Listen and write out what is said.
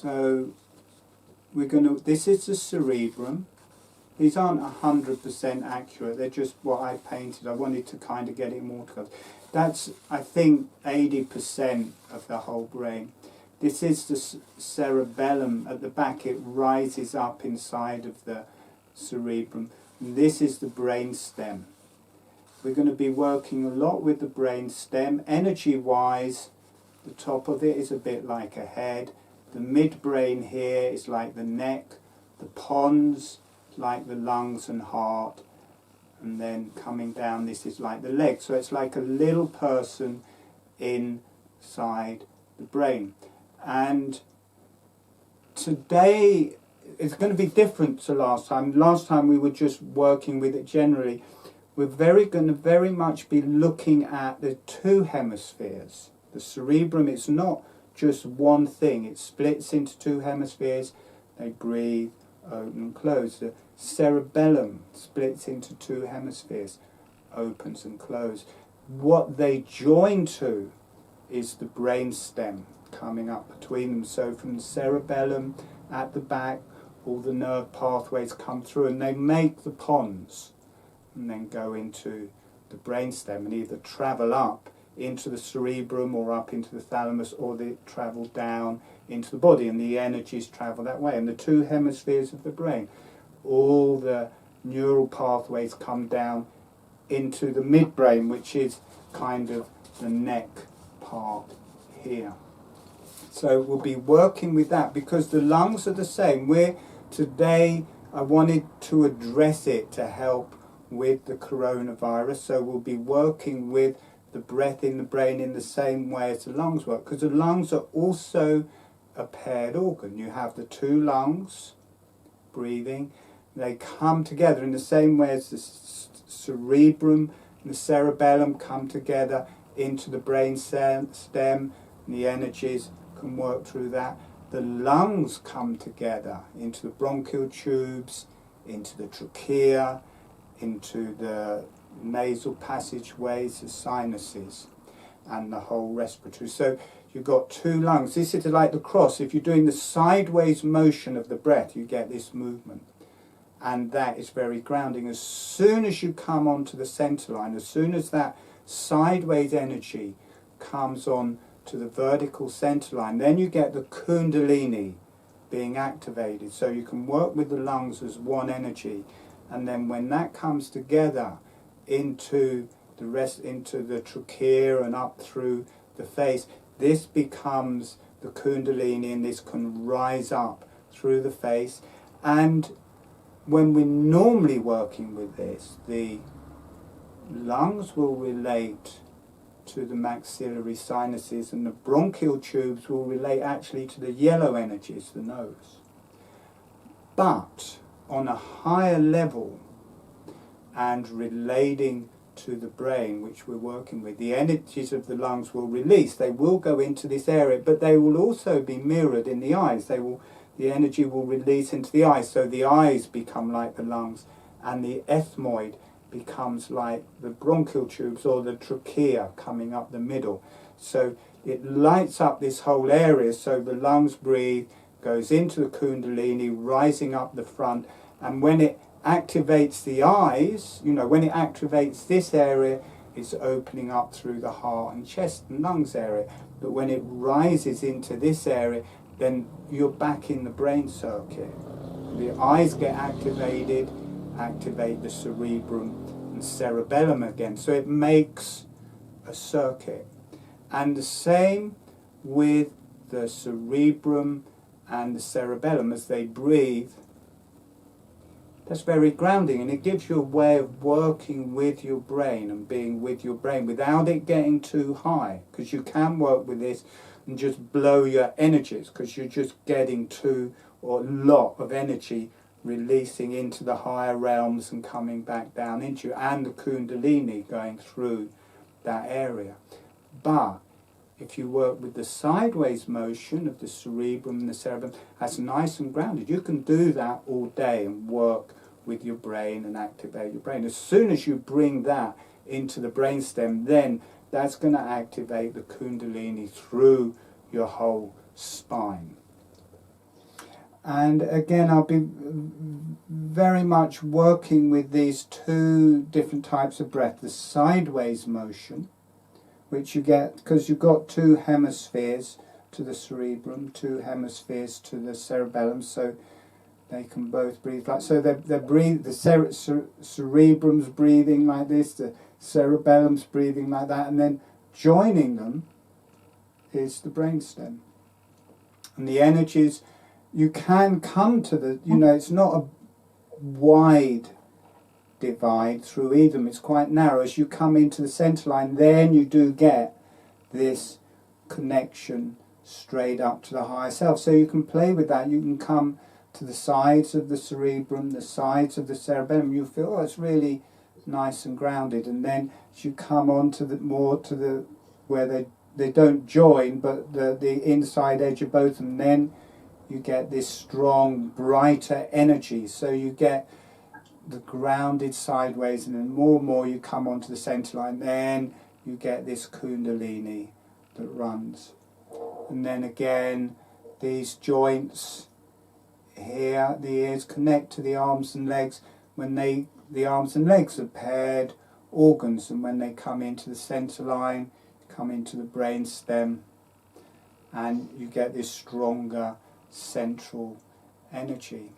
So this is the cerebrum. These aren't 100% accurate, they're just what I painted. I wanted to kind of get it more together. That's, I think, 80% of the whole brain. This is the cerebellum at the back. It rises up inside of the cerebrum. And this is the brain stem. We're going to be working a lot with the brain stem. Energy-wise, the top of it is a bit like a head. The midbrain here is like the neck. The pons like the lungs and heart. And then coming down, this is like the legs. So it's like a little person inside the brain. And today it's going to be different to last time. Last time we were just working with it generally. We're going to very much be looking at the two hemispheres. The cerebrum, it's not just one thing. It splits into two hemispheres. They breathe, open and close. The cerebellum splits into two hemispheres, opens and closes. What they join to is the brain stem coming up between them. So from the cerebellum at the back, all the nerve pathways come through and they make the pons and then go into the brain stem and either travel up into the cerebrum or up into the thalamus, or they travel down into the body, and the energies travel that way. And the two hemispheres of the brain, all the neural pathways come down into the midbrain, which is kind of the neck part here. So we'll be working with that because the lungs are the same. Today I wanted to address it to help with the coronavirus. So we'll be working with the breath in the brain in the same way as the lungs work, because the lungs are also a paired organ. You have the two lungs breathing. They come together in the same way as the cerebrum and the cerebellum come together into the brain stem, and the energies can work through that. The lungs come together into the bronchial tubes, into the trachea, into the nasal passageways, the sinuses, and the whole respiratory. So you've got two lungs. This is like the cross. If you're doing the sideways motion of the breath, you get this movement. And that is very grounding. As soon as you come onto the center line, as soon as that sideways energy comes on to the vertical center line, then you get the Kundalini being activated. So you can work with the lungs as one energy. And then when that comes together into the trachea and up through the face, this becomes the Kundalini, and this can rise up through the face. And when we're normally working with this, the lungs will relate to the maxillary sinuses, and the bronchial tubes will relate actually to the yellow energies, the nose. But on a higher level and relating to the brain, which we're working with, the energies of the lungs will release. They will go into this area, but they will also be mirrored in the eyes. The energy will release into the eyes, so the eyes become like the lungs, and the ethmoid becomes like the bronchial tubes or the trachea coming up the middle. So it lights up this whole area, so the lungs breathe, goes into the Kundalini, rising up the front, and when it activates the eyes, when it activates this area, it's opening up through the heart and chest and lungs area. But when it rises into this area, then you're back in the brain circuit. The eyes get activated, activate the cerebrum and cerebellum again. So it makes a circuit. And the same with the cerebrum and the cerebellum as they breathe. That's very grounding, and it gives you a way of working with your brain and being with your brain without it getting too high, because you can work with this and just blow your energies, because you're just getting too or a lot of energy releasing into the higher realms and coming back down into you, and the Kundalini going through that area. But if you work with the sideways motion of the cerebrum and the cerebellum, that's nice and grounded. You can do that all day and work with your brain and activate your brain. As soon as you bring that into the brainstem, then that's going to activate the Kundalini through your whole spine. And again, I'll be very much working with these two different types of breath. The sideways motion, which you get because you've got two hemispheres to the cerebrum, two hemispheres to the cerebellum, so they can both breathe like so. They breathe. The cerebrum's breathing like this, the cerebellum's breathing like that, and then joining them is the brainstem. And the energies, you can come to the, it's not a wide divide through either, it's quite narrow. As you come into the centre line, then you do get this connection straight up to the higher self. So you can play with that. You can come to the sides of the cerebrum, the sides of the cerebellum. You feel, oh, it's really nice and grounded. And then as you come on to the more to the where they don't join, but the inside edge of both of them, then you get this strong, brighter energy. So you get the grounded sideways, and then more and more you come onto the centre line, then you get this Kundalini that runs. And then again, these joints here, the ears connect to the arms and legs. When the arms and legs are paired organs, and when they come into the centre line, come into the brain stem, and you get this stronger central energy.